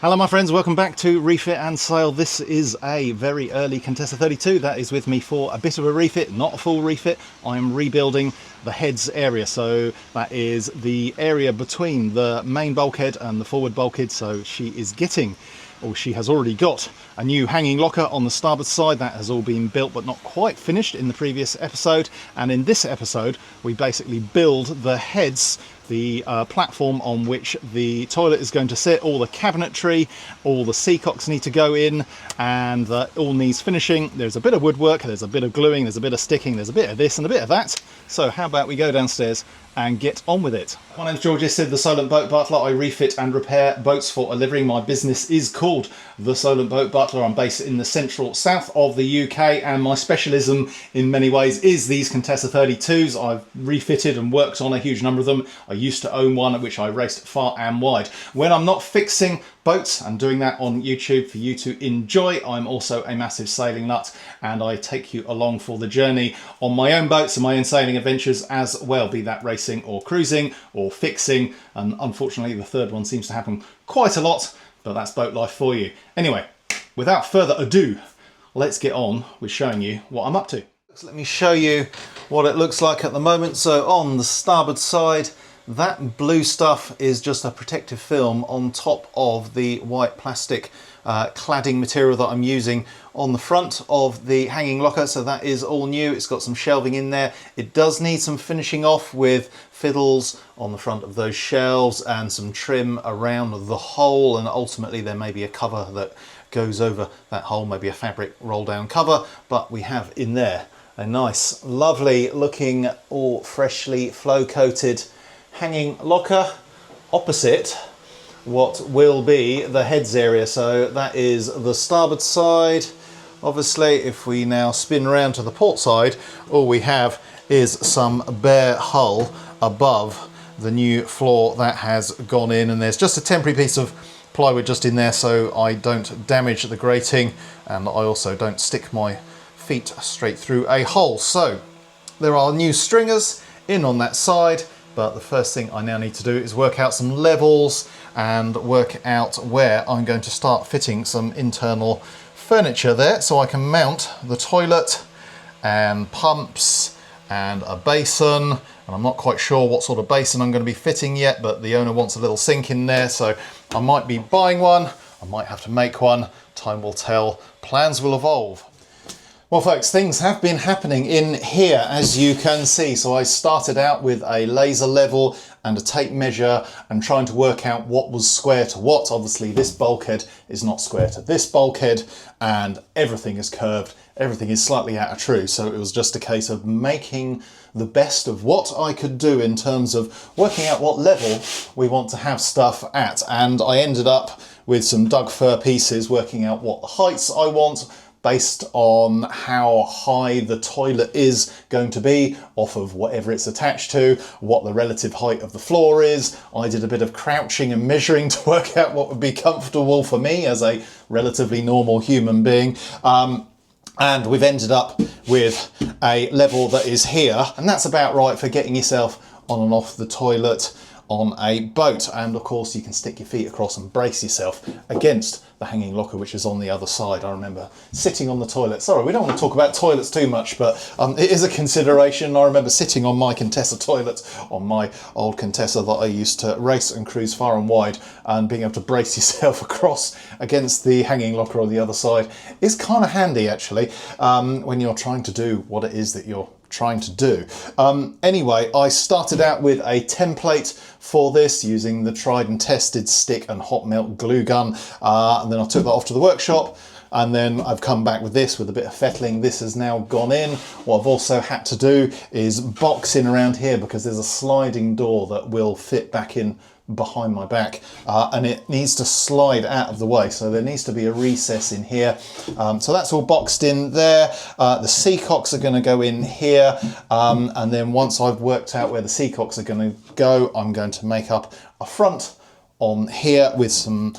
Hello my friends, welcome back to Refit and Sail. This is a very early Contessa 32 that is with me for a bit of a refit, not a full refit. I'm rebuilding the heads area, so that is the area between the main bulkhead and the forward bulkhead. So she is getting, or she has already got, a new hanging locker on the starboard side. That has all been built but not quite finished in the previous episode, and in this episode we basically build the heads, the platform on which the toilet is going to sit. All the cabinetry, all the Seacocks need to go in, and all needs finishing. There's a bit of woodwork, there's a bit of gluing, there's a bit of sticking, there's a bit of this and a bit of that. So how about we go downstairs and get on with it. My name's George, this is the Solent Boat Butler. I refit and repair boats for a living. My business is called the Solent Boat Butler. I'm based in the central south of the UK, and my specialism in many ways is these Contessa 32s. I've refitted and worked on a huge number of them. I used to own one which I raced far and wide. When I'm not fixing boats and doing that on YouTube for you to enjoy, I'm also a massive sailing nut, and I take you along for the journey on my own boats and my own sailing adventures as well, be that racing or cruising or fixing, and unfortunately the third one seems to happen quite a lot, but that's boat life for you. Anyway, without further ado, let's get on with showing you what I'm up to. So let me show you what it looks like at the moment. So on the starboard side, that blue stuff is just a protective film on top of the white plastic cladding material that I'm using on the front of the hanging locker. So that is all new. It's got some shelving in there. It does need some finishing off with fiddles on the front of those shelves and some trim around the hole, and ultimately there may be a cover that goes over that hole, maybe a fabric roll down cover, but we have in there a nice lovely looking all freshly flow coated hanging locker opposite what will be the heads area. So that is the starboard side. Obviously, if we now spin around to the port side, all we have is some bare hull above the new floor that has gone in, and there's just a temporary piece of plywood just in there so I don't damage the grating, and I also don't stick my feet straight through a hole. So there are new stringers in on that side, but the first thing I now need to do is work out some levels and work out where I'm going to start fitting some internal furniture there, so I can mount the toilet and pumps and a basin. And I'm not quite sure what sort of basin I'm going to be fitting yet, but the owner wants a little sink in there, so I might be buying one, I might have to make one. Time will tell, plans will evolve. Well folks, things have been happening in here, as you can see. So I started out with a laser level and a tape measure and trying to work out what was square to what. Obviously this bulkhead is not square to this bulkhead, and everything is curved, everything is slightly out of true. So it was just a case of making the best of what I could do in terms of working out what level we want to have stuff at. And I ended up with some Doug fir pieces, working out what the heights I want based on how high the toilet is going to be off of whatever it's attached to, what the relative height of the floor is. I did a bit of crouching and measuring to work out what would be comfortable for me as a relatively normal human being. And we've ended up with a level that is here, and that's about right for getting yourself on and off the toilet on a boat. And of course you can stick your feet across and brace yourself against the hanging locker, which is on the other side. I remember sitting on the toilet. Sorry, we don't want to talk about toilets too much, but it is a consideration. I remember sitting on my Contessa toilet, on my old Contessa that I used to race and cruise far and wide, and being able to brace yourself across against the hanging locker on the other side is kind of handy actually, when you're trying to do what it is that you're trying to do. Anyway, I started out with a template for this using the tried and tested stick and hot melt glue gun, and then I took that off to the workshop, and then I've come back with this with a bit of fettling. This has now gone in. What I've also had to do is box in around here because there's a sliding door that will fit back in behind my back, and it needs to slide out of the way, so there needs to be a recess in here. So that's all boxed in there. The Seacocks are going to go in here, and then once I've worked out where the Seacocks are going to go, I'm going to make up a front on here with some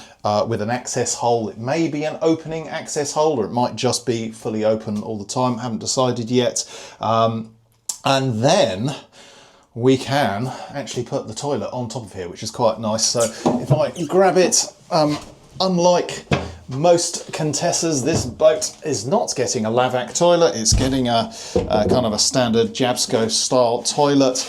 with an access hole. It may be an opening access hole, or it might just be fully open all the time. Haven't decided yet. And then we can actually put the toilet on top of here, which is quite nice. So if I grab it unlike most Contessas, this boat is not getting a Lavac toilet, it's getting a kind of a standard Jabsco style toilet.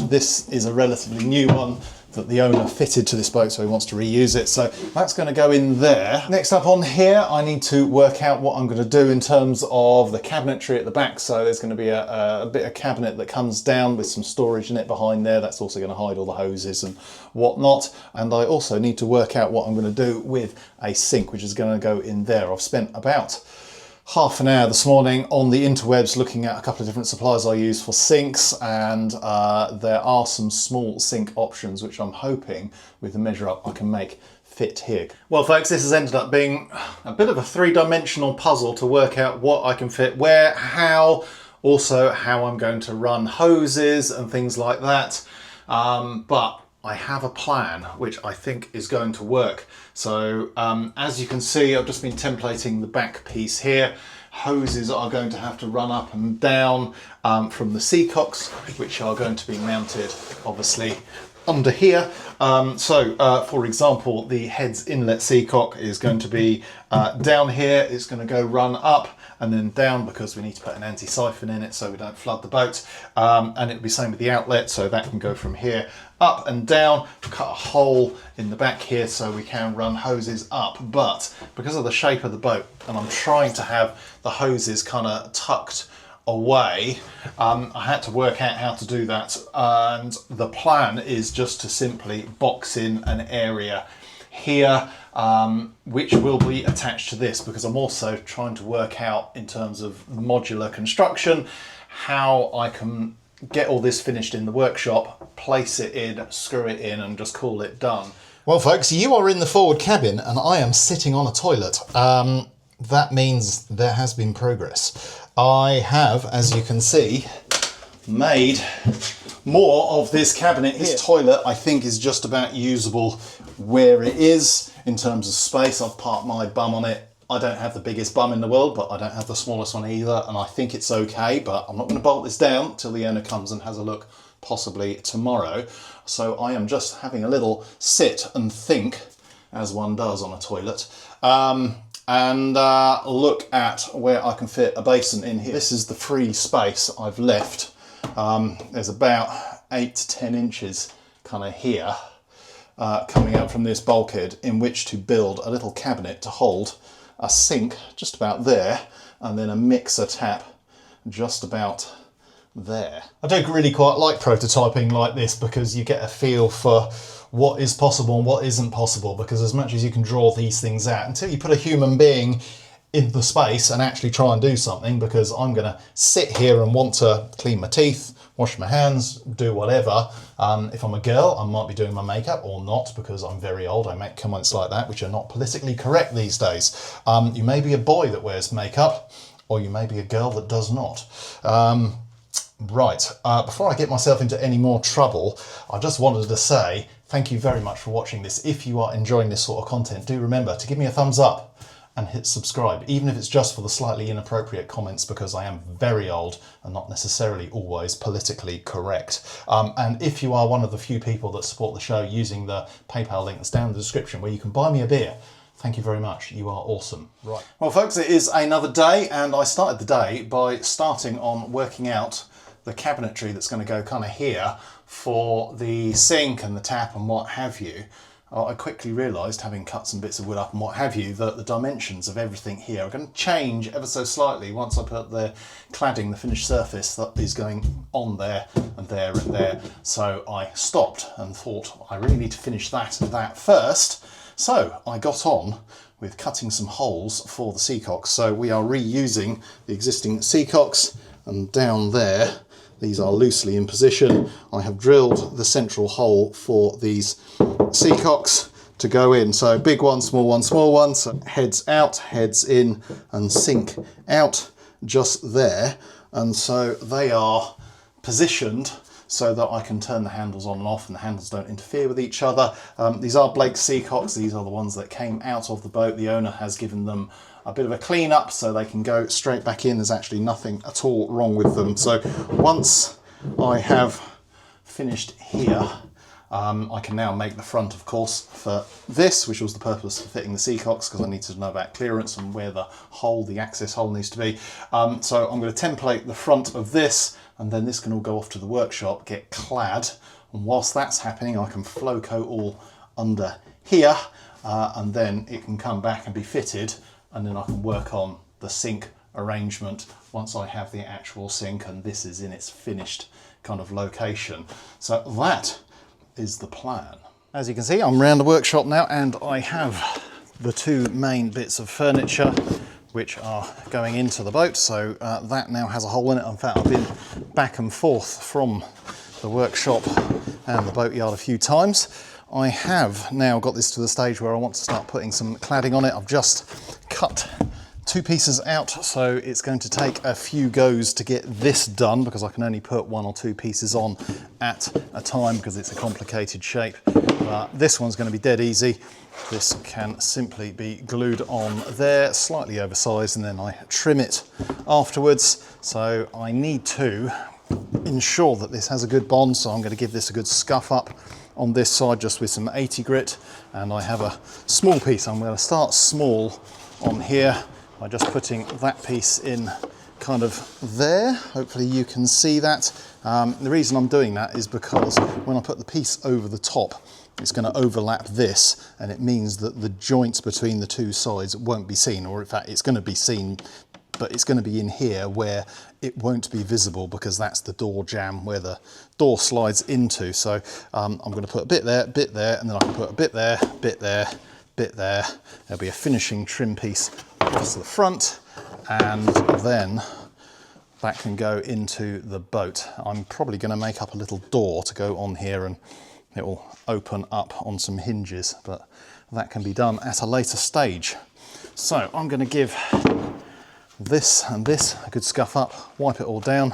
This is a relatively new one that the owner fitted to this boat, so he wants to reuse it. So that's going to go in there. Next up on here, I need to work out what I'm going to do in terms of the cabinetry at the back. So there's going to be a bit of cabinet that comes down with some storage in it behind there. That's also going to hide all the hoses and whatnot. And I also need to work out what I'm going to do with a sink, which is going to go in there. I've spent about half an hour this morning on the interwebs looking at a couple of different suppliers I use for sinks, and there are some small sink options which I'm hoping with the measure up I can make fit here. Well folks, this has ended up being a bit of a three-dimensional puzzle to work out what I can fit where, how, also how I'm going to run hoses and things like that. But I have a plan which I think is going to work. So as you can see, I've just been templating the back piece here. Hoses are going to have to run up and down from the Seacocks, which are going to be mounted obviously under here. For example, the head's inlet Seacock is going to be down here. It's going to go run up and then down because we need to put an anti-siphon in it so we don't flood the boat. And it'll be same with the outlet, so that can go from here up and down, cut a hole in the back here so we can run hoses up. But because of the shape of the boat, and I'm trying to have the hoses kind of tucked away, I had to work out how to do that. And the plan is just to simply box in an area here, which will be attached to this, because I'm also trying to work out in terms of modular construction how I can get all this finished in the workshop, place it in, screw it in and just call it done. Well folks, you are in the forward cabin and I am sitting on a toilet. That means there has been progress. I have, as you can see, made more of this cabinet. This toilet I think is just about usable where it is in terms of space. I've parked my bum on it. I don't have the biggest bum in the world, but I don't have the smallest one either, and I think it's okay, but I'm not going to bolt this down till the owner comes and has a look, possibly tomorrow. So I am just having a little sit and think, as one does on a toilet, and look at where I can fit a basin in here. This is the free space I've left. There's about 8 to 10 inches kind of here coming out from this bulkhead in which to build a little cabinet to hold a sink just about there, and then a mixer tap just about there. I do really quite like prototyping like this because you get a feel for what is possible and what isn't possible, because as much as you can draw these things out, until you put a human being in the space and actually try and do something, because I'm going to sit here and want to clean my teeth, wash my hands, do whatever. If I'm a girl, I might be doing my makeup, or not, because I'm very old. I make comments like that, which are not politically correct these days. You may be a boy that wears makeup, or you may be a girl that does not. Right, before I get myself into any more trouble, I just wanted to say thank you very much for watching this. If you are enjoying this sort of content, do remember to give me a thumbs up and hit subscribe, even if it's just for the slightly inappropriate comments, because I am very old and not necessarily always politically correct. And if you are one of the few people that support the show using the PayPal link that's down in the description where you can buy me a beer, thank you very much. You are awesome. Right. Well folks, it is another day, and I started the day by starting on working out the cabinetry that's going to go kind of here for the sink and the tap and what have you. I quickly realised, having cut some bits of wood up and what have you, that the dimensions of everything here are going to change ever so slightly once I put the cladding, the finished surface that is going on there and there and there. So I stopped and thought I really need to finish that first. So I got on with cutting some holes for the Seacocks. So we are reusing the existing Seacocks, and down there these are loosely in position. I have drilled the central hole for these Seacocks to go in. So big one, small one, small one. So heads out, heads in, and sink out just there. And so they are positioned so that I can turn the handles on and off and the handles don't interfere with each other. These are Blake Seacocks. These are the ones that came out of the boat. The owner has given them a bit of a clean up so they can go straight back in. There's actually nothing at all wrong with them. So once I have finished here, I can now make the front, of course, for this, which was the purpose for fitting the Seacocks, because I need to know about clearance and where the hole, the access hole, needs to be. So I'm going to template the front of this, and then this can all go off to the workshop, get clad, and whilst that's happening I can flow coat all under here, and then it can come back and be fitted, and then I can work on the sink arrangement once I have the actual sink and this is in its finished kind of location. So that is the plan. As you can see, I'm around the workshop now, and I have the two main bits of furniture which are going into the boat. So that now has a hole in it. In fact, I've been back and forth from the workshop and the boatyard a few times. I have now got this to the stage where I want to start putting some cladding on it. I've just cut two pieces out, so it's going to take a few goes to get this done, because I can only put one or two pieces on at a time because it's a complicated shape. This one's going to be dead easy. This can simply be glued on there, slightly oversized, and then I trim it afterwards. So I need to ensure that this has a good bond, so I'm going to give this a good scuff up on this side just with some 80 grit, and I have a small piece. I'm going to start small on here by just putting that piece in kind of there. Hopefully you can see that. The reason I'm doing that is because when I put the piece over the top, it's going to overlap this, and it means that the joints between the two sides won't be seen, or in fact it's going to be seen, but it's going to be in here where it won't be visible, because that's the door jamb where the door slides into. So I'm going to put a bit there, and then I can put a bit there, bit there, bit there. There'll be a finishing trim piece across the front, and then that can go into the boat. I'm probably going to make up a little door to go on here, and it will open up on some hinges, but that can be done at a later stage. So I'm going to give this and this a good scuff up, wipe it all down,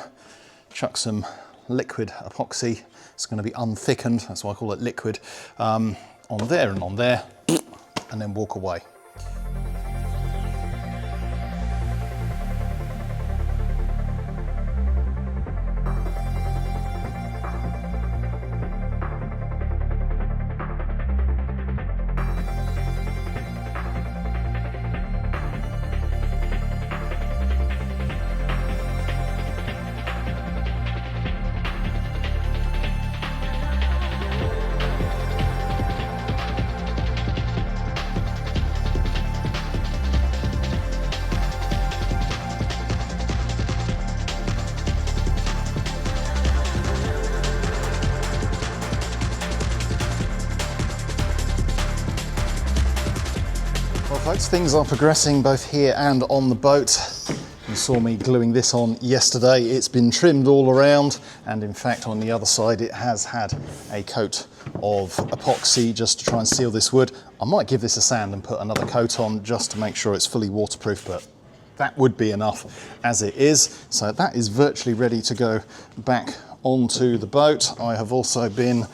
chuck some liquid epoxy. It's going to be unthickened, that's why I call it liquid, on there and on there, and then walk away. Folks, things are progressing both here and on the boat. You saw me gluing this on yesterday. It's been trimmed all around, and in fact on the other side it has had a coat of epoxy just to try and seal this wood. I might give this a sand and put another coat on just to make sure it's fully waterproof, but that would be enough as it is. So that is virtually ready to go back onto the boat. I have also been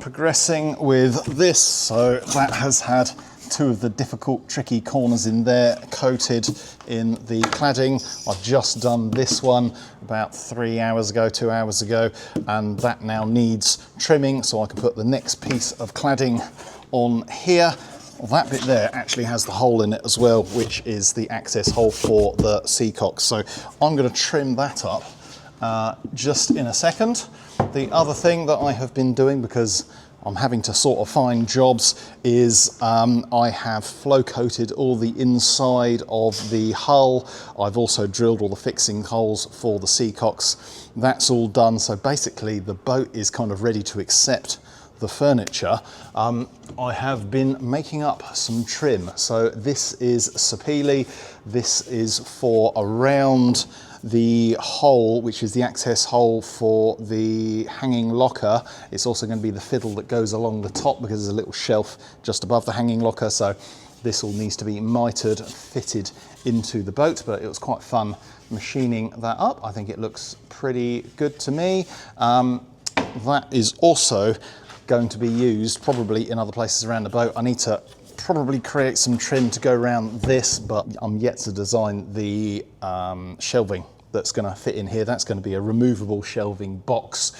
progressing with this, so that has had two of the difficult, tricky corners in there coated in the cladding. I've just done this one about 3 hours ago, 2 hours ago, and that now needs trimming, so I can put the next piece of cladding on here. Well, that bit there actually has the hole in it as well, which is the access hole for the Seacock. So I'm going to trim that up just in a second. The other thing that I have been doing, because I'm having to sort of find jobs, is I have flow coated all the inside of the hull. I've also drilled all the fixing holes for the Seacocks. That's all done, so basically the boat is kind of ready to accept the furniture. I have been making up some trim. So this is sapele. This is for around the hole, which is the access hole for the hanging locker. It's also going to be the fiddle that goes along the top, because there's a little shelf just above the hanging locker. So this all needs to be mitered, fitted into the boat, but it was quite fun machining that up. I think it looks pretty good to me. That is also going to be used probably in other places around the boat. I need to probably create some trim to go around this, but I'm yet to design the shelving that's going to fit in here. That's going to be a removable shelving box,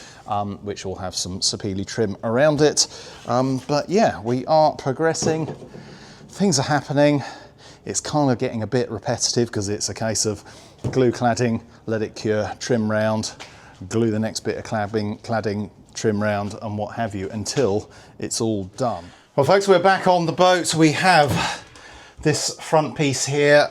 which will have some sapele trim around it. But yeah, we are progressing. Things are happening. It's kind of getting a bit repetitive because it's a case of glue cladding, let it cure, trim round, glue the next bit of cladding, trim round, and what have you, until it's all done. Well, folks, we're back on the boat. We have this front piece here,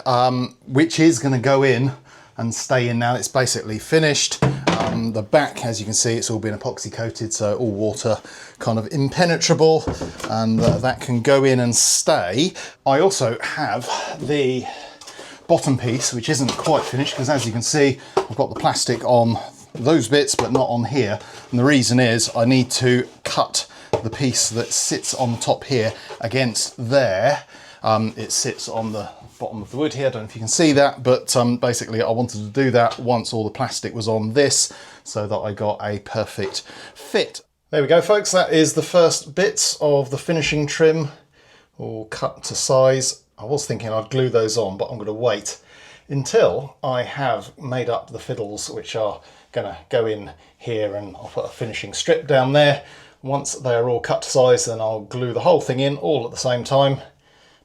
which is going to go in and stay in now. It's basically finished. The back, as you can see, it's all been epoxy coated, so all water kind of impenetrable, and that can go in and stay. I also have the bottom piece, which isn't quite finished, because as you can see, I've got the plastic on those bits, but not on here. And the reason is I need to cut the piece that sits on the top here against there. It sits on the bottom of the wood here. I don't know if you can see that, but basically I wanted to do that once all the plastic was on this, so that I got a perfect fit. There we go, folks. That is the first bits of the finishing trim, all cut to size. I was thinking I'd glue those on, but I'm going to wait until I have made up the fiddles, which are going to go in here, and I'll put a finishing strip down there. Once they're all cut to size, then I'll glue the whole thing in all at the same time.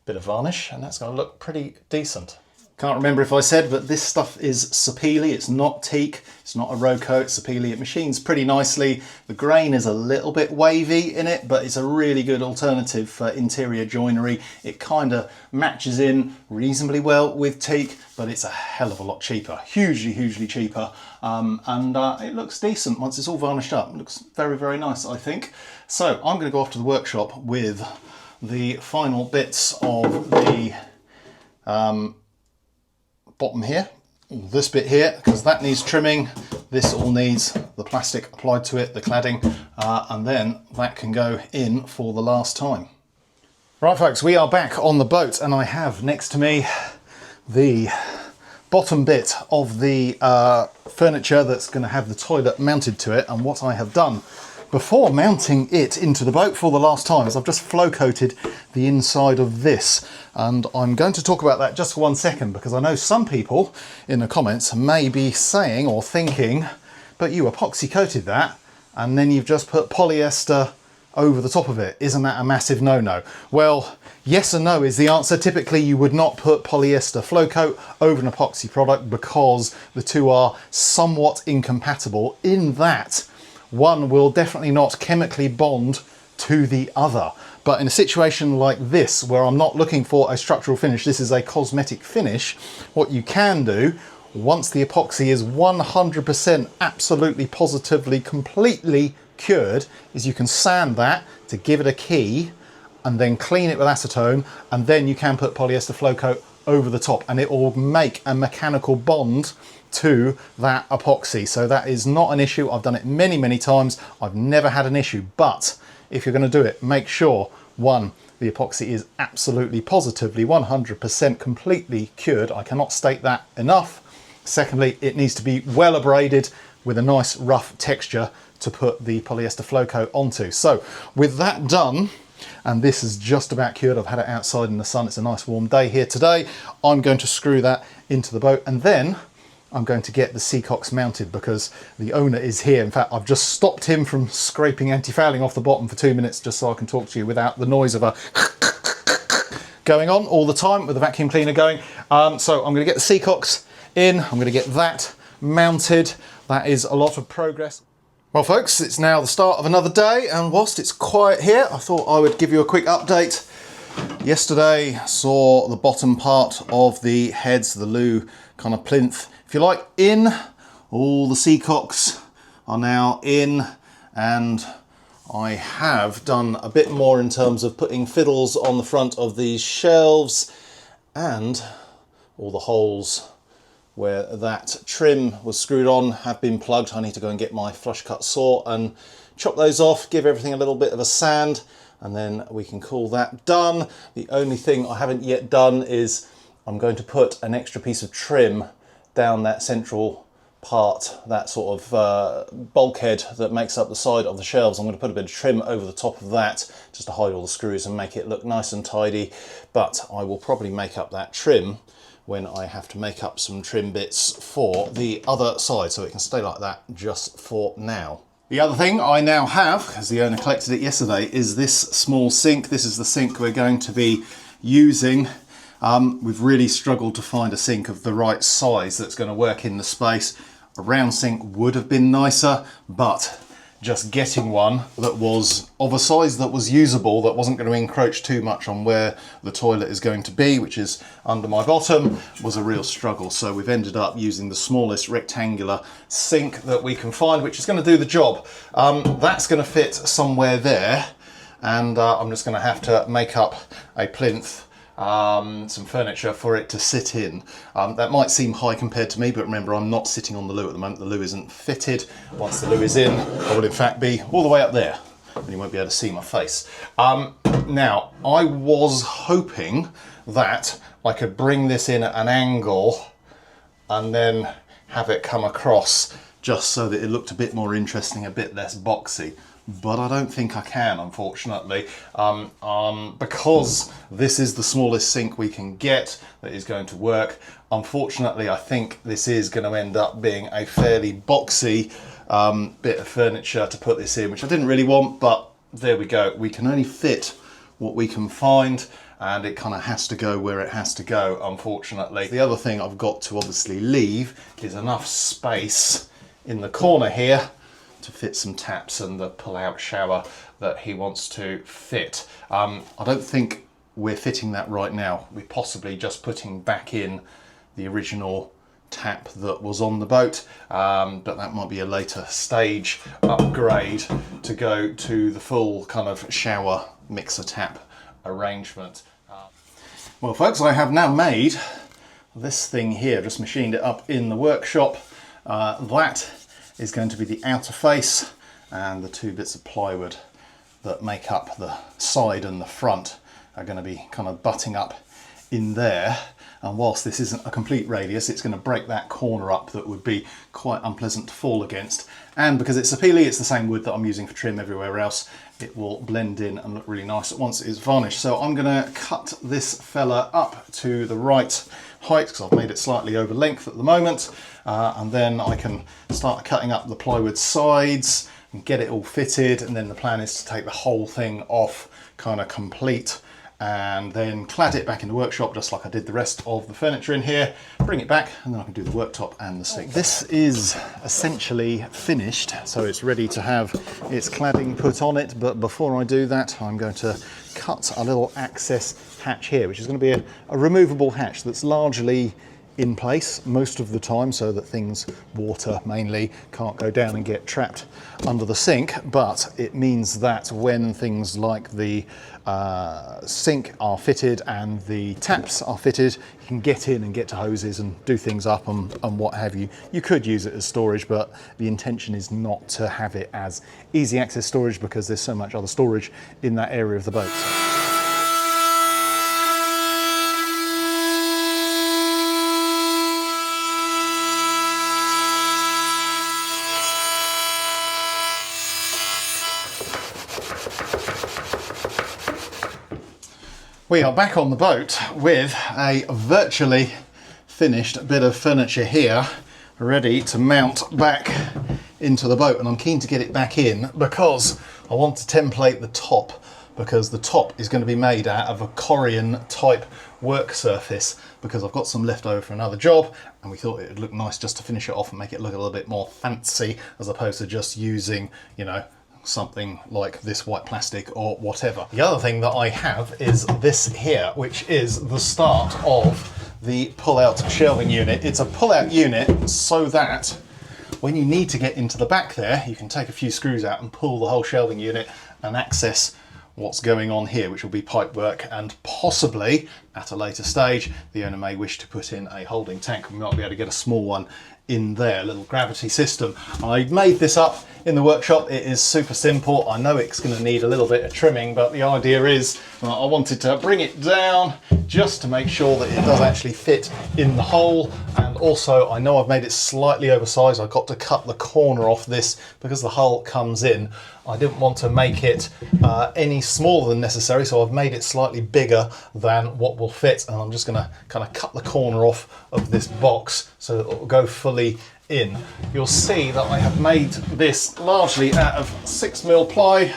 Bit of varnish, and that's going to look pretty decent. Can't remember if I said, but this stuff is sapele. It's not teak, it's not a roco, it's sapele. It machines pretty nicely. The grain is a little bit wavy in it, but it's a really good alternative for interior joinery. It kind of matches in reasonably well with teak, but it's a hell of a lot cheaper, hugely cheaper, and it looks decent once it's all varnished up. It looks very, very nice, I think. So I'm going to go off to the workshop with the final bits of the bottom here, this bit here, because that needs trimming. This all needs the plastic applied to it, the cladding, and then that can go in for the last time. Right, folks, we are back on the boat, and I have next to me the bottom bit of the furniture that's going to have the toilet mounted to it. And what I have done before mounting it into the boat for the last time is I've just flow coated the inside of this, and I'm going to talk about that just for 1 second, because I know some people in the comments may be saying or thinking, but you epoxy coated that and then you've just put polyester over the top of it. Isn't that a massive no-no? Well, yes and no is the answer. Typically you would not put polyester flow coat over an epoxy product, because the two are somewhat incompatible in that one will definitely not chemically bond to the other. But in a situation like this, where I'm not looking for a structural finish, this is a cosmetic finish, what you can do, once the epoxy is 100% absolutely positively completely cured, is you can sand that to give it a key, and then clean it with acetone, and then you can put polyester flow coat over the top, and it will make a mechanical bond to that epoxy. So that is not an issue. I've done it many times. I've never had an issue. But if you're going to do it, make sure, one, the epoxy is absolutely positively 100% completely cured. I cannot state that enough. Secondly, it needs to be well abraded with a nice rough texture to put the polyester flow coat onto. So with that done, and this is just about cured, I've had it outside in the sun, it's a nice warm day here today, I'm going to screw that into the boat, and then I'm going to get the Seacocks mounted, because the owner is here. In fact, I've just stopped him from scraping anti-fouling off the bottom for 2 minutes, just so I can talk to you without the noise of a going on all the time with the vacuum cleaner going. So I'm going to get the Seacocks in, I'm going to get that mounted. That is a lot of progress. Well, folks, it's now the start of another day, and whilst it's quiet here, I thought I would give you a quick update. Yesterday saw the bottom part of the heads, the loo kind of plinth, if you like, in. All the Seacocks are now in, and I have done a bit more in terms of putting fiddles on the front of these shelves, and all the holes where that trim was screwed on have been plugged. I need to go and get my flush cut saw and chop those off, give everything a little bit of a sand, and then we can call that done. The only thing I haven't yet done is I'm going to put an extra piece of trim down that central part, that sort of bulkhead that makes up the side of the shelves. I'm going to put a bit of trim over the top of that just to hide all the screws and make it look nice and tidy. But I will probably make up that trim when I have to make up some trim bits for the other side, so it can stay like that just for now. The other thing I now have, because the owner collected it yesterday, is this small sink. This is the sink we're going to be using. We've really struggled to find a sink of the right size that's going to work in the space. A round sink would have been nicer, but just getting one that was of a size that was usable, that wasn't going to encroach too much on where the toilet is going to be, which is under my bottom, was a real struggle. So we've ended up using the smallest rectangular sink that we can find, which is going to do the job. That's going to fit somewhere there, and I'm just going to have to make up a plinth, some furniture for it to sit in. That might seem high compared to me, but remember, I'm not sitting on the loo at the moment. The loo isn't fitted. Once the loo is in, I will in fact be all the way up there, and you won't be able to see my face. Now, I was hoping that I could bring this in at an angle and then have it come across just so that it looked a bit more interesting, a bit less boxy. But I don't think I can, unfortunately, because this is the smallest sink we can get that is going to work. Unfortunately, I think this is going to end up being a fairly boxy bit of furniture to put this in, which I didn't really want, but there we go. We can only fit what we can find, and it kind of has to go where it has to go, unfortunately. The other thing I've got to obviously leave is enough space in the corner here to fit some taps and the pull-out shower that he wants to fit. I don't think we're fitting that right now. We're possibly just putting back in the original tap that was on the boat, but that might be a later stage upgrade to go to the full kind of shower mixer tap arrangement. Well folks, I have now made this thing here, just machined it up in the workshop. That is going to be the outer face, and the two bits of plywood that make up the side and the front are going to be kind of butting up in there. And whilst this isn't a complete radius, it's going to break that corner up that would be quite unpleasant to fall against. And because it's a peely, it's the same wood that I'm using for trim everywhere else, it will blend in and look really nice once it's varnished. So I'm going to cut this fella up to the right height, because I've made it slightly over length at the moment, and then I can start cutting up the plywood sides and get it all fitted, and then the plan is to take the whole thing off kind of complete and then clad it back in the workshop just like I did the rest of the furniture in here, bring it back, and then I can do the worktop and the sink. This is essentially finished, so it's ready to have its cladding put on it, but before I do that I'm going to cut a little access hatch here, which is going to be a removable hatch that's largely in place most of the time, so that things, water mainly, can't go down and get trapped under the sink. But it means that when things like the sink are fitted and the taps are fitted, you can get in and get to hoses and do things up and what have you. You could use it as storage, but the intention is not to have it as easy access storage because there's so much other storage in that area of the boat. We are back on the boat with a virtually finished bit of furniture here, ready to mount back into the boat, and I'm keen to get it back in because I want to template the top, because the top is going to be made out of a Corian type work surface, because I've got some left over for another job and we thought it would look nice just to finish it off and make it look a little bit more fancy, as opposed to just using, you know, something like this white plastic or whatever. The other thing that I have is this here, which is the start of the pull-out shelving unit. It's a pull-out unit so that when you need to get into the back there, you can take a few screws out and pull the whole shelving unit and access what's going on here, which will be pipework, and possibly at a later stage the owner may wish to put in a holding tank. We might be able to get a small one in there, a little gravity system. I made this up in the workshop. It is super simple. I know it's going to need a little bit of trimming, but the idea is I wanted to bring it down just to make sure that it does actually fit in the hole. And also, I know I've made it slightly oversized. I've got to cut the corner off this because the hull comes in. I didn't want to make it any smaller than necessary, so I've made it slightly bigger than what will fit, and I'm just going to kind of cut the corner off of this box so that it will go fully in. You'll see that I have made this largely out of 6mm ply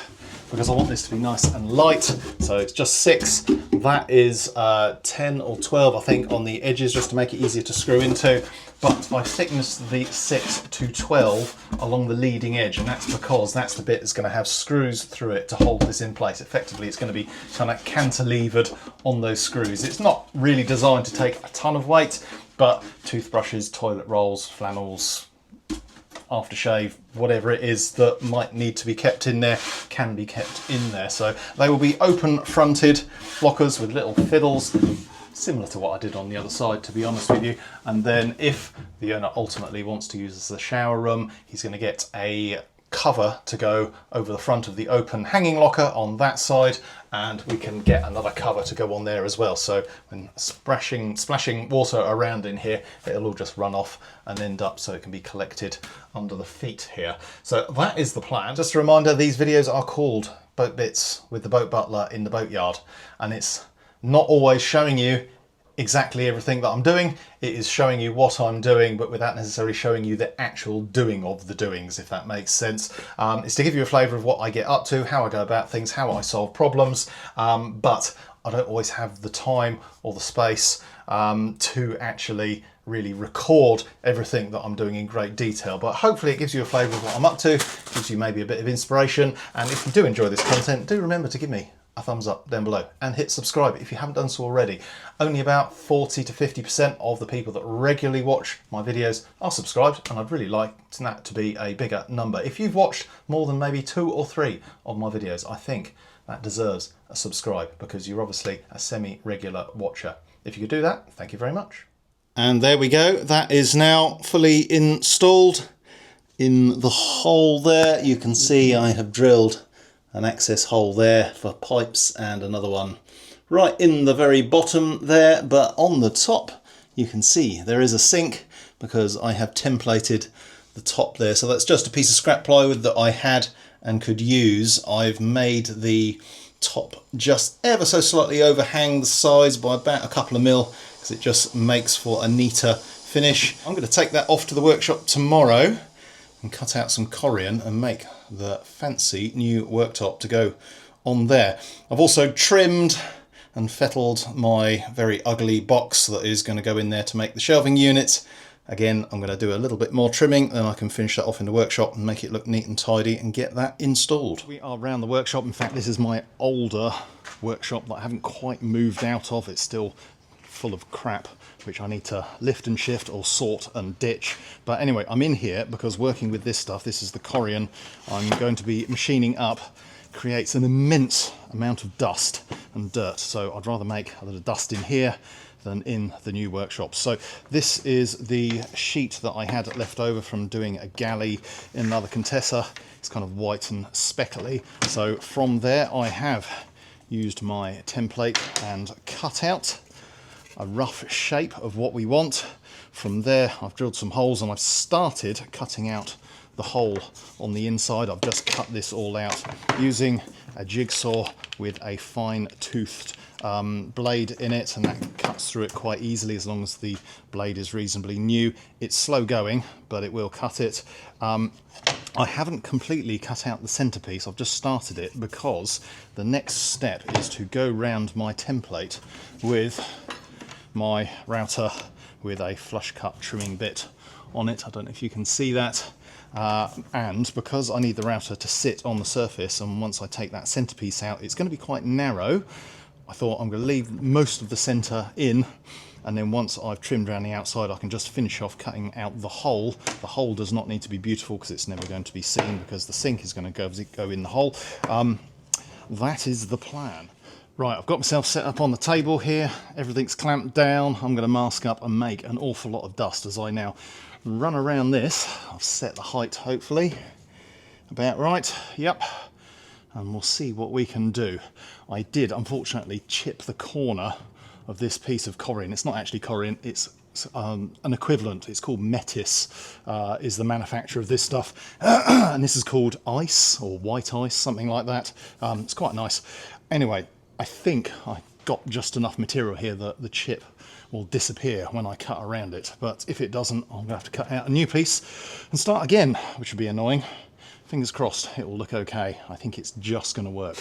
because I want this to be nice and light, so it's just 6. That is 10 or 12 I think on the edges, just to make it easier to screw into, but I've thickened the 6 to 12 along the leading edge, and that's because that's the bit that's going to have screws through it to hold this in place. Effectively it's going to be kind of cantilevered on those screws. It's not really designed to take a ton of weight, but toothbrushes, toilet rolls, flannels, aftershave, whatever it is that might need to be kept in there can be kept in there. So they will be open fronted lockers with little fiddles, similar to what I did on the other side, to be honest with you. And then if the owner ultimately wants to use this as a shower room, he's going to get a cover to go over the front of the open hanging locker on that side, and we can get another cover to go on there as well. So when splashing water around in here, it'll all just run off and end up so it can be collected under the feet here. So that is the plan. Just a reminder, these videos are called Boat Bits with the Boat Butler in the boatyard, and it's not always showing you exactly everything that I'm doing. It is showing you what I'm doing, but without necessarily showing you the actual doing of the doings, if that makes sense. It's to give you a flavour of what I get up to, how I go about things, how I solve problems, but I don't always have the time or the space to actually really record everything that I'm doing in great detail. But hopefully it gives you a flavour of what I'm up to, gives you maybe a bit of inspiration, and if you do enjoy this content, do remember to give me a thumbs up down below and hit subscribe if you haven't done so already. Only about 40 to 50% of the people that regularly watch my videos are subscribed, and I'd really like that to be a bigger number. If you've watched more than maybe 2 or 3 of my videos, I think that deserves a subscribe, because you're obviously a semi-regular watcher. If you could do that, thank you very much. And there we go, that is now fully installed. In the hole there, you can see I have drilled an access hole there for pipes and another one right in the very bottom there, but on the top you can see there is a sink because I have templated the top there. So that's just a piece of scrap plywood that I had and could use. I've made the top just ever so slightly overhang the sides by about a couple of mil, because it just makes for a neater finish. I'm going to take that off to the workshop tomorrow and cut out some Corian and make the fancy new worktop to go on there. I've also trimmed and fettled my very ugly box that is going to go in there to make the shelving unit. Again, I'm going to do a little bit more trimming, then I can finish that off in the workshop and make it look neat and tidy and get that installed. We are around the workshop. In fact, this is my older workshop that I haven't quite moved out of. It's still full of crap which I need to lift and shift or sort and ditch. But anyway, I'm in here because working with this stuff, this is the Corian I'm going to be machining up, creates an immense amount of dust and dirt. So I'd rather make a little dust in here than in the new workshop. So this is the sheet that I had left over from doing a galley in another Contessa. It's kind of white and speckly. So from there I have used my template and cut out a rough shape of what we want. From there I've drilled some holes and I've started cutting out the hole on the inside. I've just cut this all out using a jigsaw with a fine toothed blade in it, and that cuts through it quite easily as long as the blade is reasonably new. It's slow going, but it will cut it. I haven't completely cut out the centerpiece, I've just started it because the next step is to go round my template with my router with a flush cut trimming bit on it. I don't know if you can see that. And because I need the router to sit on the surface, and once I take that centerpiece out it's going to be quite narrow, I thought I'm going to leave most of the center in, and then once I've trimmed around the outside I can just finish off cutting out the hole. The hole does not need to be beautiful because it's never going to be seen, because the sink is going to go in the hole. That is the plan. Right, I've got myself set up on the table here, everything's clamped down. I'm going to mask up and make an awful lot of dust as I now run around this. I've set the height hopefully about right, yep, and we'll see what we can do. I did unfortunately chip the corner of this piece of Corian. It's not actually Corian, it's an equivalent. It's called Metis, is the manufacturer of this stuff. And this is called ice or white ice, something like that. It's quite nice. Anyway, I think I got just enough material here that the chip will disappear when I cut around it. But if it doesn't, I'm going to have to cut out a new piece and start again, which would be annoying. Fingers crossed it will look okay. I think it's just going to work.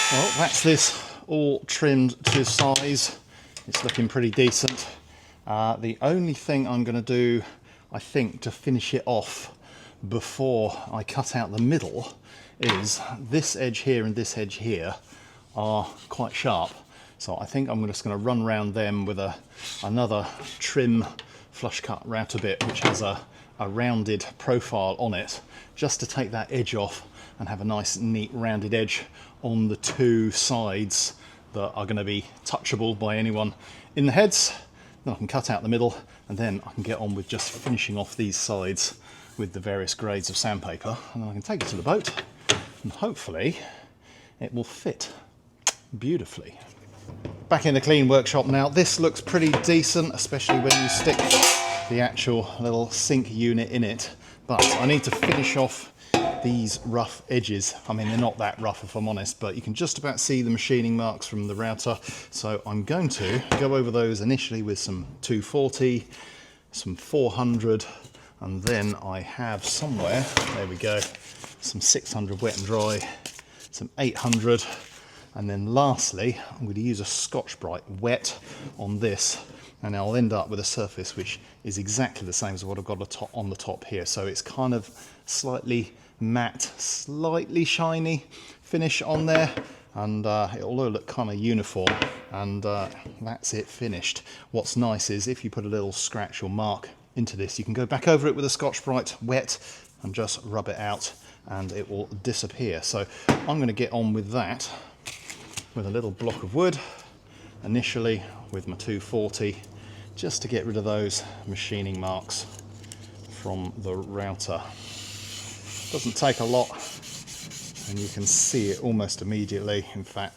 Well, that's this all trimmed to size. It's looking pretty decent. The only thing I'm going to do, I think, to finish it off before I cut out the middle is this edge here and this edge here are quite sharp. So I think I'm just going to run around them with another trim flush cut router bit, which has a rounded profile on it, just to take that edge off and have a nice neat rounded edge on the two sides that are going to be touchable by anyone in the heads. Then I can cut out the middle, and then I can get on with just finishing off these sides with the various grades of sandpaper, and then I can take it to the boat and hopefully it will fit beautifully. Back in the clean workshop now. This looks pretty decent, especially when you stick the actual little sink unit in it, but I need to finish off these rough edges. I mean, they're not that rough if I'm honest, but you can just about see the machining marks from the router. So I'm going to go over those initially with some 240, some 400, and then I have somewhere, there we go, some 600 wet and dry, some 800, and then lastly I'm going to use a Scotch-Brite wet on this, and I'll end up with a surface which is exactly the same as what I've got on the top here. So it's kind of slightly matte, slightly shiny finish on there, and it'll look kind of uniform, and that's it finished. What's nice is if you put a little scratch or mark into this, you can go back over it with a Scotch-Brite wet and just rub it out and it will disappear. So I'm going to get on with that with a little block of wood initially with my 240, just to get rid of those machining marks from the router. Doesn't take a lot, and you can see it almost immediately. In fact,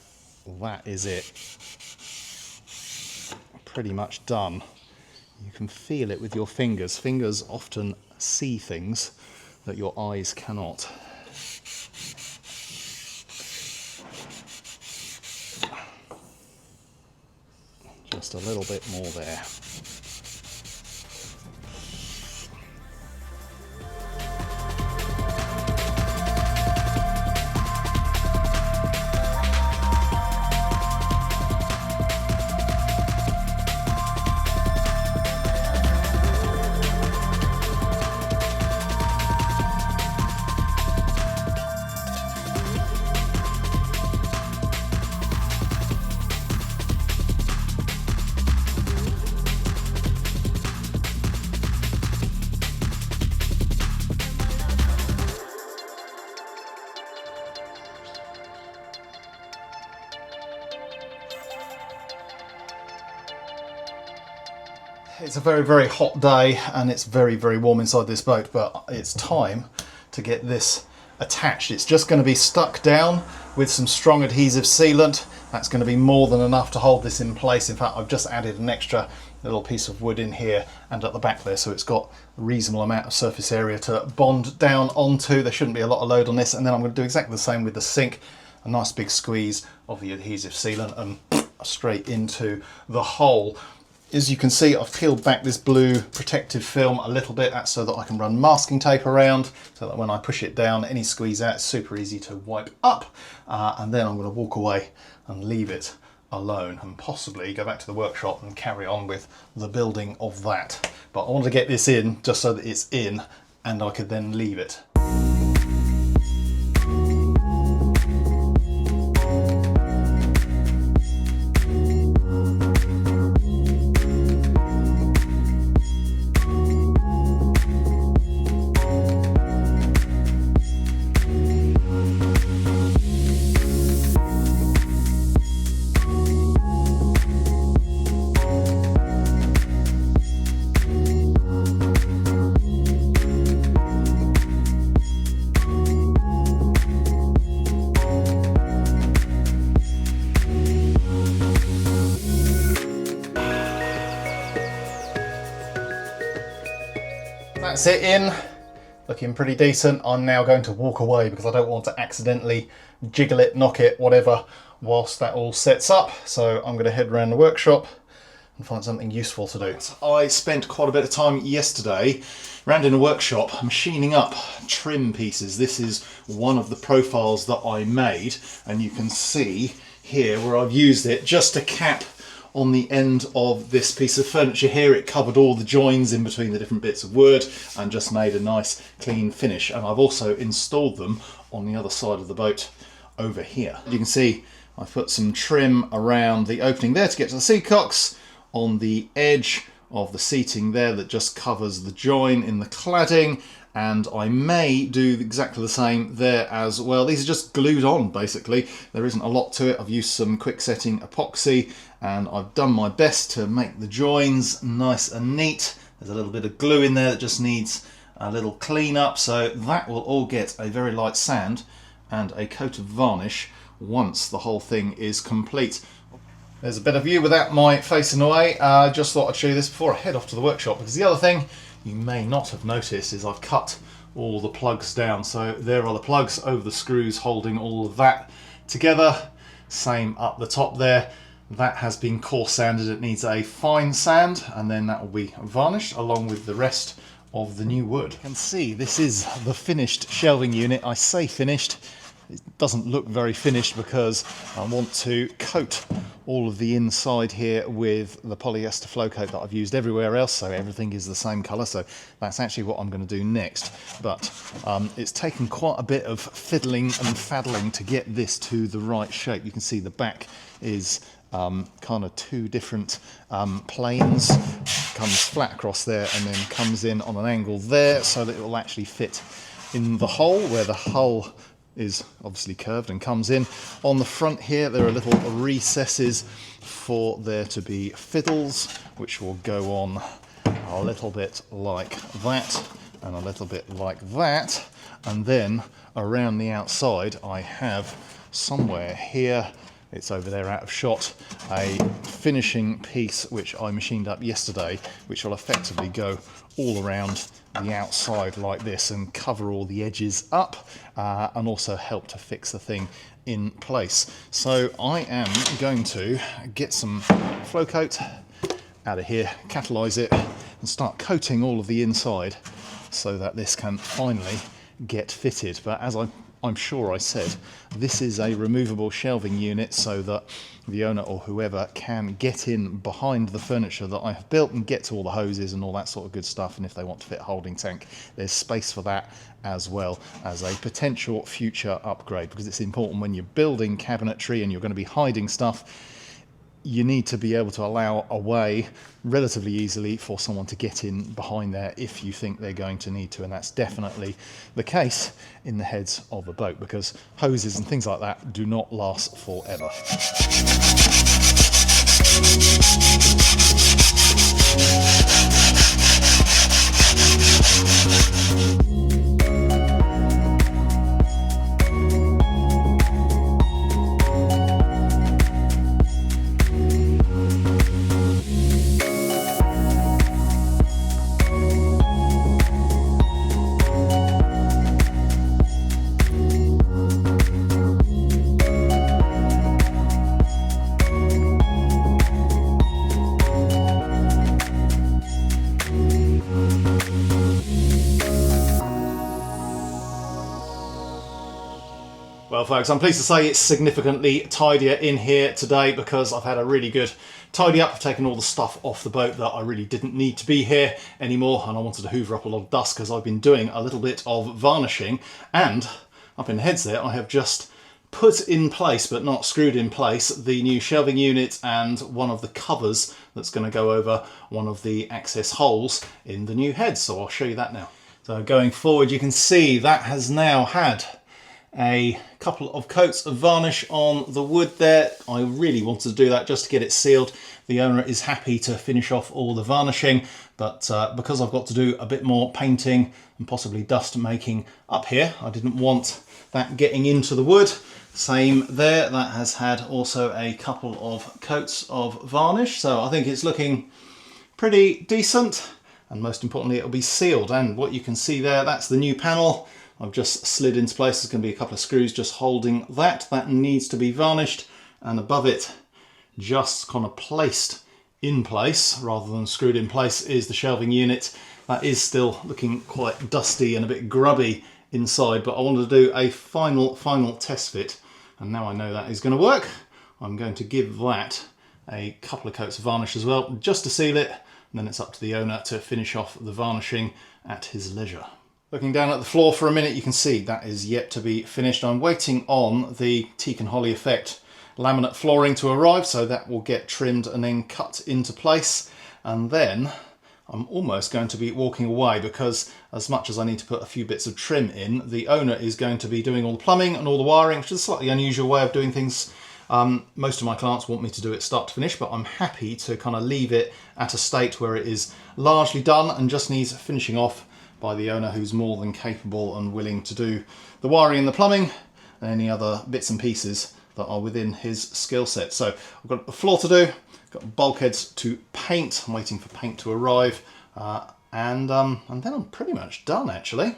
that is it. Pretty much done. You can feel it with your fingers. Fingers often see things that your eyes cannot. Just a little bit more there. It's a very, very hot day and it's very, very warm inside this boat, but it's time to get this attached. It's just going to be stuck down with some strong adhesive sealant. That's going to be more than enough to hold this in place. In fact, I've just added an extra little piece of wood in here and at the back there, so it's got a reasonable amount of surface area to bond down onto. There shouldn't be a lot of load on this, and then I'm going to do exactly the same with the sink. A nice big squeeze of the adhesive sealant and straight into the hole. As you can see, I've peeled back this blue protective film a little bit. That's so that I can run masking tape around, so that when I push it down, any squeeze out, it's super easy to wipe up. And then I'm going to walk away and leave it alone, and possibly go back to the workshop and carry on with the building of that. But I want to get this in just so that it's in and I could then leave it. That's it in, looking pretty decent. I'm now going to walk away because I don't want to accidentally jiggle it, knock it, whatever, whilst that all sets up. So I'm going to head around the workshop and find something useful to do. I spent quite a bit of time yesterday around in a workshop machining up trim pieces. This is one of the profiles that I made, and you can see here where I've used it just to cap on the end of this piece of furniture here. It covered all the joins in between the different bits of wood and just made a nice clean finish. And I've also installed them on the other side of the boat over here. You can see I've put some trim around the opening there to get to the Seacocks, on the edge of the seating there that just covers the join in the cladding, and I may do exactly the same there as well. These are just glued on basically. There isn't a lot to it. I've used some quick setting epoxy and I've done my best to make the joins nice and neat. There's a little bit of glue in there that just needs a little clean up, so that will all get a very light sand and a coat of varnish once the whole thing is complete. There's a better view without my facing away. I just thought I'd show you this before I head off to the workshop, because the other thing you may not have noticed is I've cut all the plugs down. So there are the plugs over the screws holding all of that together. Same up the top there. That has been coarse sanded. It needs a fine sand, and then that will be varnished along with the rest of the new wood. You can see this is the finished shelving unit. I say finished. It doesn't look very finished because I want to coat all of the inside here with the polyester flow coat that I've used everywhere else, so everything is the same colour. So that's actually what I'm going to do next. But it's taken quite a bit of fiddling and faddling to get this to the right shape. You can see the back is kind of two different planes, comes flat across there and then comes in on an angle there, so that it will actually fit in the hole where the hull is obviously curved and comes in. On the front here there are little recesses for there to be fiddles, which will go on a little bit like that and a little bit like that, and then around the outside I have somewhere here, it's over there out of shot, a finishing piece which I machined up yesterday, which will effectively go all around the outside like this and cover all the edges up and also help to fix the thing in place. So I am going to get some flow coat out of here, catalyse it and start coating all of the inside so that this can finally get fitted. But as I'm sure I said, this is a removable shelving unit so that the owner or whoever can get in behind the furniture that I have built and get to all the hoses and all that sort of good stuff. And if they want to fit a holding tank, there's space for that as well as a potential future upgrade, because it's important when you're building cabinetry and you're going to be hiding stuff, you need to be able to allow a way relatively easily for someone to get in behind there if you think they're going to need to, and that's definitely the case in the heads of a boat, because hoses and things like that do not last forever. Well folks, I'm pleased to say it's significantly tidier in here today because I've had a really good tidy up. I've taken all the stuff off the boat that I really didn't need to be here anymore, and I wanted to hoover up a lot of dust because I've been doing a little bit of varnishing. And up in the heads there I have just put in place, but not screwed in place, the new shelving unit and one of the covers that's going to go over one of the access holes in the new heads. So I'll show you that now. So going forward, you can see that has now had a couple of coats of varnish on the wood there. I really wanted to do that just to get it sealed. The owner is happy to finish off all the varnishing, but because I've got to do a bit more painting and possibly dust making up here, I didn't want that getting into the wood. Same there, that has had also a couple of coats of varnish, so I think it's looking pretty decent. and most importantly it'll be sealed. And what you can see there, that's the new panel. I've just slid into place. There's going to be a couple of screws just holding that. That needs to be varnished, and above it, just kind of placed in place rather than screwed in place, is the shelving unit. That is still looking quite dusty and a bit grubby inside, but I wanted to do a final test fit, and now I know that is going to work. I'm going to give that a couple of coats of varnish as well, just to seal it, and then it's up to the owner to finish off the varnishing at his leisure. Looking down at the floor for a minute, you can see that is yet to be finished. I'm waiting on the teak and holly effect laminate flooring to arrive, so that will get trimmed and then cut into place. And then I'm almost going to be walking away, because as much as I need to put a few bits of trim in, the owner is going to be doing all the plumbing and all the wiring, which is a slightly unusual way of doing things. Most of my clients want me to do it start to finish, but I'm happy to kind of leave it at a state where it is largely done and just needs finishing off by the owner, who's more than capable and willing to do the wiring and the plumbing and any other bits and pieces that are within his skill set. So I've got a floor to do, got bulkheads to paint. I'm waiting for paint to arrive, and then I'm pretty much done actually.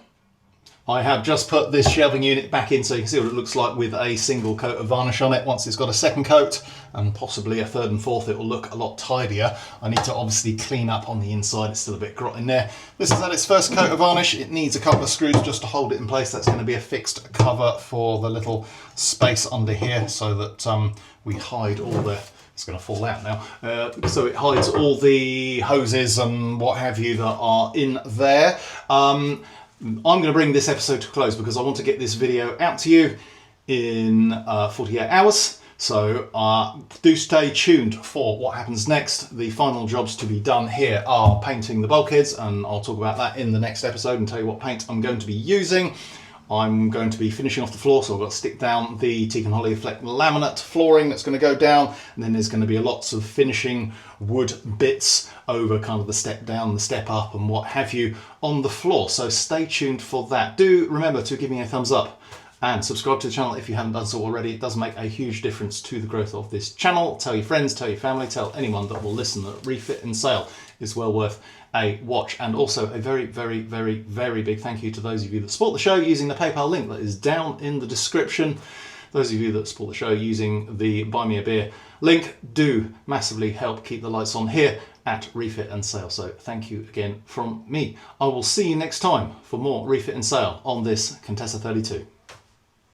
I have just put this shelving unit back in, so you can see what it looks like with a single coat of varnish on it. Once it's got a second coat and possibly a third and fourth, it will look a lot tidier. I need to obviously clean up on the inside. It's still a bit grot in there. This has had its first coat of varnish. It needs a couple of screws just to hold it in place. That's going to be a fixed cover for the little space under here, so that we hide all the... It's going to fall out now. So it hides all the hoses and what have you that are in there. I'm going to bring this episode to a close because I want to get this video out to you in 48 hours. So do stay tuned for what happens next. The final jobs to be done here are painting the bulkheads, and I'll talk about that in the next episode and tell you what paint I'm going to be using. I'm going to be finishing off the floor, so I've got to stick down the teak and holly effect laminate flooring that's going to go down, and then there's going to be lots of finishing wood bits over kind of the step down, the step up and what have you on the floor. So stay tuned for that. Do remember to give me a thumbs up and subscribe to the channel if you haven't done so already. It does make a huge difference to the growth of this channel. Tell your friends, tell your family, tell anyone that will listen that Refit and Sail is well worth a watch. And also a very, very, very, very big thank you to those of you that support the show using the PayPal link that is down in the description. Those of you that support the show using the Buy Me a Beer link do massively help keep the lights on here at Refit and Sail. So thank you again from me. I will see you next time for more Refit and Sail on this Contessa 32.